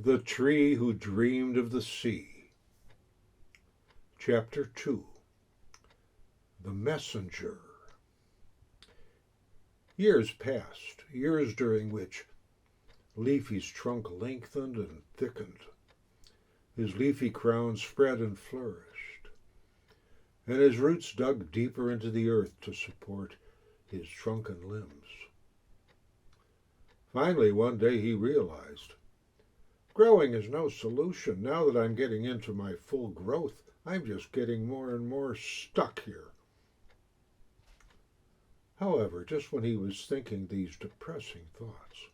The Tree Who Dreamed of the Sea. Chapter 2. The Messenger. Years passed, years during which Leafy's trunk lengthened and thickened. His leafy crown spread and flourished, and his roots dug deeper into the earth to support his shrunken limbs. Finally, one day he realized, growing is no solution. Now that I'm getting into my full growth, I'm just getting more and more stuck here. However, just when he was thinking these depressing thoughts,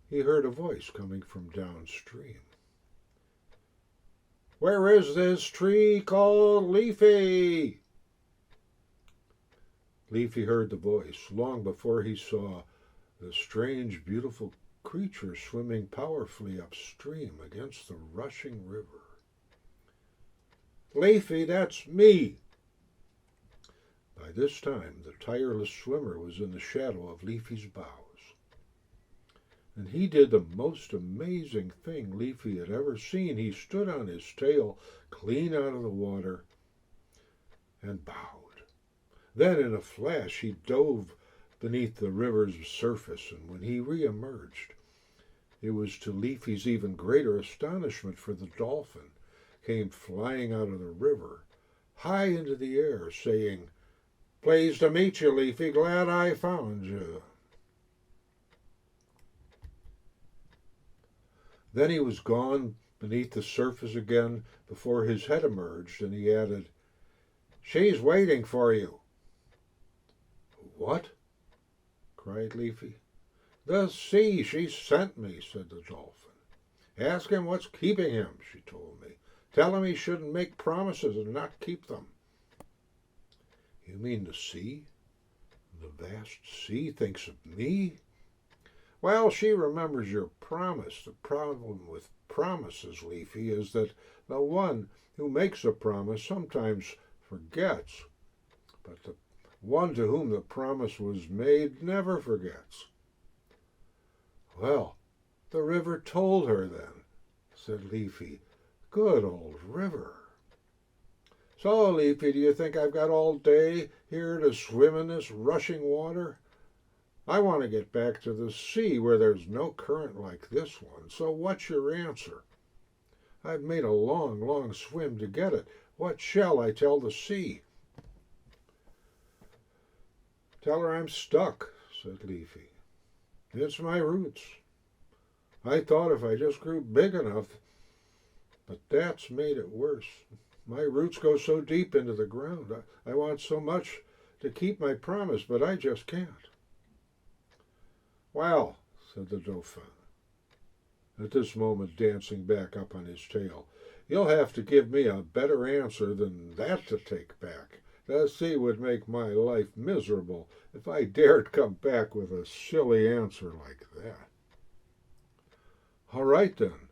he heard a voice coming from downstream. "Where is this tree called Leafy?" Leafy heard the voice long before he saw the strange, beautiful creature swimming powerfully upstream against the rushing river. "Leafy, that's me." By this time, the tireless swimmer was in the shadow of Leafy's bows, and he did the most amazing thing Leafy had ever seen. He stood on his tail, clean out of the water, and bowed. Then, in a flash, he dove beneath the river's surface, and when he re-emerged, it was to Leafy's even greater astonishment, for the dolphin came flying out of the river, high into the air, saying, "Pleased to meet you, Leafy. Glad I found you." Then he was gone beneath the surface again before his head emerged, and he added, "She's waiting for you." "What?" cried Leafy. "The sea. She sent me," said the dolphin. "Ask him what's keeping him," she told me. "Tell him he shouldn't make promises and not keep them." "You mean the sea? The vast sea thinks of me?" "Well, she remembers your promise. The problem with promises, Leafy, is that the one who makes a promise sometimes forgets, but the one to whom the promise was made never forgets." "Well, the river told her then," said Leafy. "Good old river." "So, Leafy, do you think I've got all day here to swim in this rushing water? I want to get back to the sea where there's no current like this one. So what's your answer? I've made a long, long swim to get it. What shall I tell the sea?" "Tell her I'm stuck," said Leafy. "It's my roots. I thought if I just grew big enough, but that's made it worse. My roots go so deep into the ground. I want so much to keep my promise, but I just can't." "Well," said the dauphin, at this moment dancing back up on his tail, "you'll have to give me a better answer than that to take back. The sea would make my life miserable if I dared come back with a silly answer like that." "All right, then,"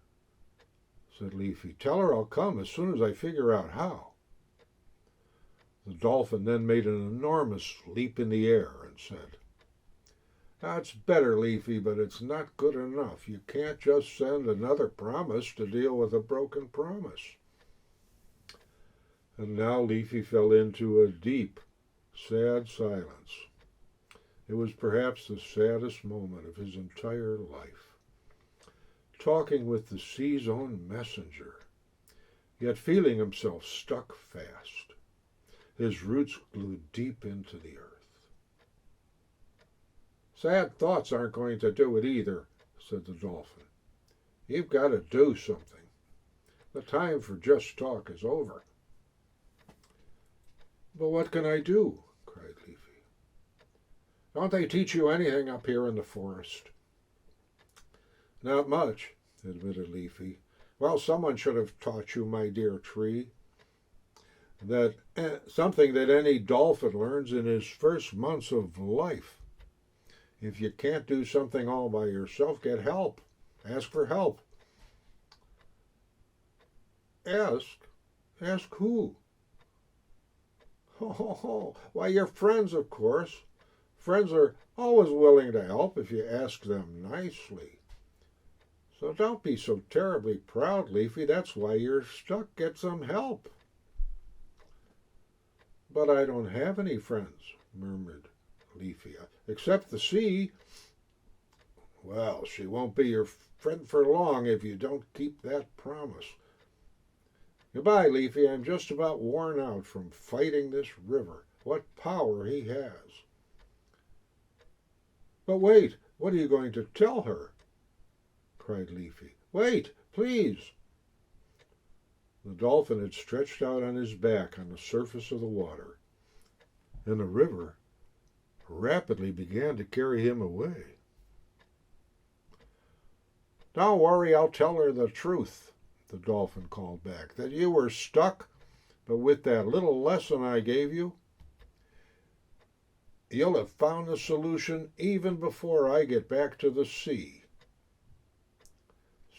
said Leafy. "Tell her I'll come as soon as I figure out how." The dolphin then made an enormous leap in the air and said, "That's better, Leafy, but it's not good enough. You can't just send another promise to deal with a broken promise." And now Leafy fell into a deep, sad silence. It was perhaps the saddest moment of his entire life. Talking with the sea's own messenger, yet feeling himself stuck fast, his roots glued deep into the earth. "Sad thoughts aren't going to do it either," said the dolphin. "You've got to do something. The time for just talk is over." "But what can I do?" cried Leafy. "Don't they teach you anything up here in the forest?" "Not much," admitted Leafy. "Well, someone should have taught you, my dear tree, that something that any dolphin learns in his first months of life. If you can't do something all by yourself, get help. Ask for help." "Ask? Ask who?" "Oh, why, your friends, of course. Friends are always willing to help if you ask them nicely." So don't be so terribly proud, Leafy. That's why you're stuck. Get some help. But I don't have any friends, murmured Leafy, except the sea. Well, she won't be your friend for long if you don't keep that promise. Goodbye, Leafy. I'm just about worn out from fighting this river. What power he has. But wait, what are you going to tell her? Cried Leafy. Wait, please. The dolphin had stretched out on his back on the surface of the water, and the river rapidly began to carry him away. Don't worry, I'll tell her the truth, the dolphin called back, that you were stuck, but with that little lesson I gave you, you'll have found the solution even before I get back to the sea.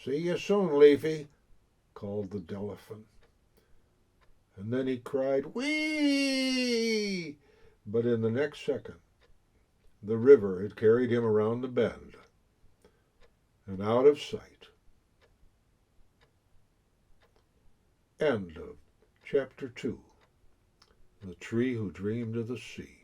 See you soon, Leafy, called the dolphin. And then he cried, whee! But in the next second, the river had carried him around the bend and out of sight. End of Chapter 2. The Tree Who Dreamed of the Sea.